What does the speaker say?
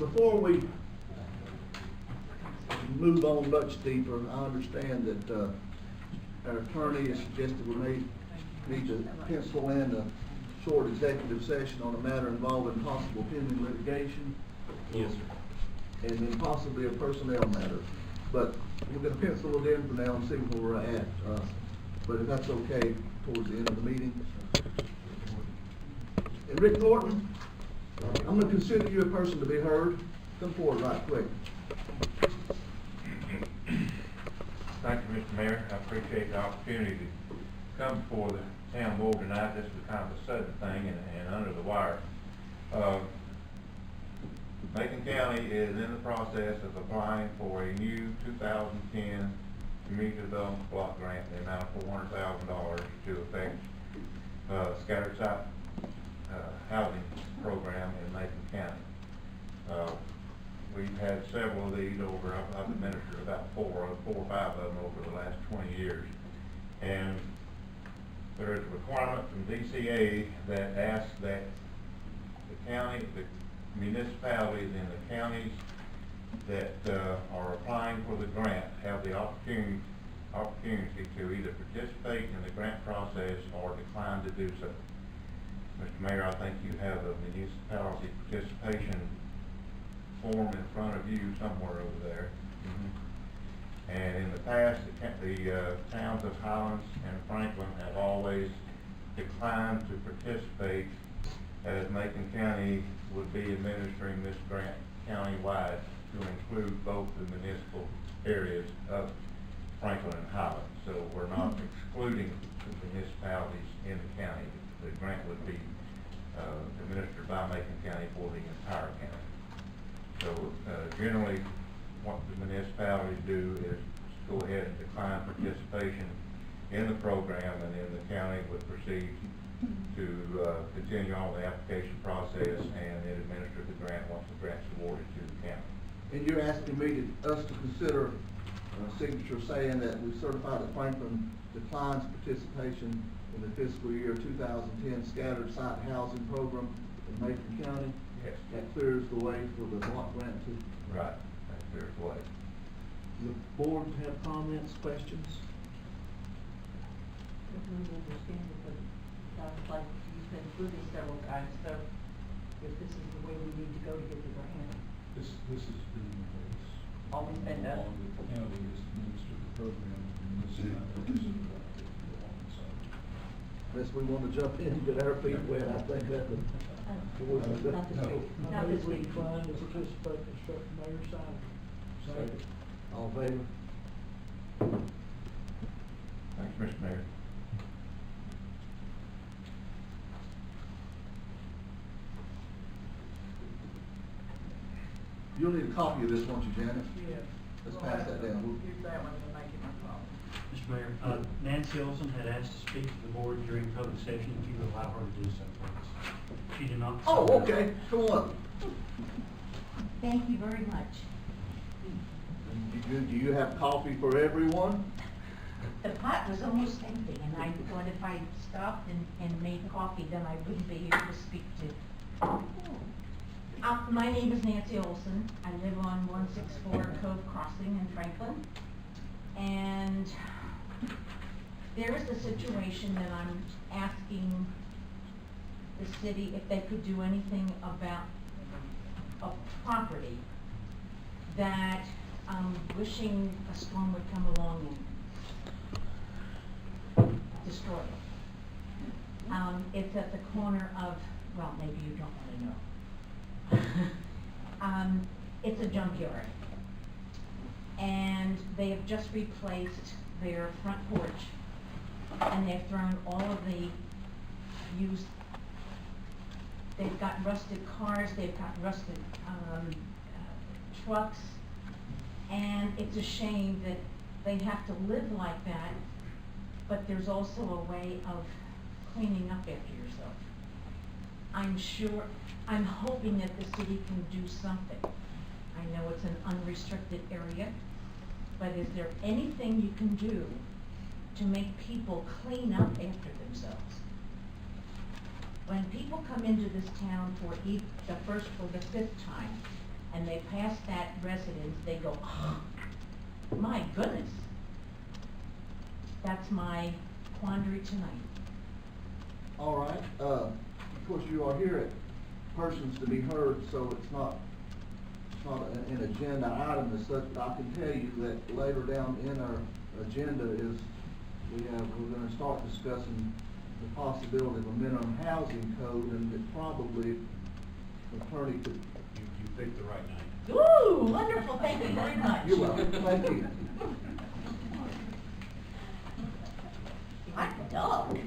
before we move on much deeper, I understand that our attorney has suggested we may need to pencil in a short executive session on a matter involving possible pending litigation. Yes, sir. And then possibly a personnel matter. But we're going to pencil it in for now and see where we're at. But if that's okay, towards the end of the meeting. And Rick Norton, I'm going to consider you a person to be heard. Come forward right quick. Thank you, Mr. Mayor. I appreciate the opportunity to come before the town board tonight. This was kind of a sudden thing and under the wire. Macon County is in the process of applying for a new 2010 Community Development Block Grant in the amount of $400,000 to affect scattered site housing program in Macon County. We've had several of these over, I've administered about four or five of them over the last 20 years. And there is a requirement from DCA that asks that the municipalities in the counties that are applying for the grant have the opportunity to either participate in the grant process or decline to do so. Mr. Mayor, I think you have a municipality participation form in front of you somewhere over there. And in the past, the towns of Highlands and Franklin have always declined to participate, as Macon County would be administering this grant countywide to include both the municipal areas of Franklin and Highlands. So we're not excluding the municipalities in the county. The grant would be administered by Macon County for the entire county. So generally, what the municipalities do is go ahead and decline participation in the program, and then the county would proceed to continue on the application process and then administer the grant once the grant's awarded to the county. And you're asking me us to consider a signature saying that we certify that Franklin declines participation in the fiscal year 2010 scattered site housing program in Macon County? Yes. That clears the way for the block grant to... Right, that clears the way. The board have comments, questions? I don't understand it, but it sounds like you've been through this several times, so if this is the way we need to go to get the grant. This has been the case. Always been done. Along with the county has administered the program and municipalities. Unless we want to jump in and get our feet wet, I think that would... Not this week. Not this week. Decline to participate, instruct the mayor sign. Second. All in favor? Thanks, Mr. Mayor. You'll need a copy of this, won't you, Janet? Yeah. Let's pass that down. Use that one to make it my problem. Mr. Mayor, Nancy Olson had asked to speak to the board during public session. If you would allow her to do so, please. She did not. Oh, okay. Come on. Thank you very much. Do you have coffee for everyone? The pot was almost empty, and I thought if I stopped and made coffee, then I wouldn't be able to speak to. My name is Nancy Olson. I live on 164 Cove Crossing in Franklin. And there is a situation that I'm asking the city if they could do anything about a property that I'm wishing a storm would come along and destroy it. It's at the corner of, well, maybe you don't want to know. It's a junkyard. And they have just replaced their front porch, and they've thrown all of the used, they've got rusted cars, they've got rusted trucks, and it's a shame that they have to live like that, but there's also a way of cleaning up after yourself. I'm hoping that the city can do something. I know it's an unrestricted area, but is there anything you can do to make people clean up after themselves? When people come into this town for the first or the fifth time, and they pass that residence, they go, oh, my goodness. That's my quandary tonight. All right, of course, you are here at persons to be heard, so it's not an agenda item as such, but I can tell you that later down in our agenda is, we're gonna start discussing the possibility of a minimum housing code, and that probably the attorney could. You picked the right night. Ooh, wonderful, thank you very much. You're welcome, thank you. Hot dog.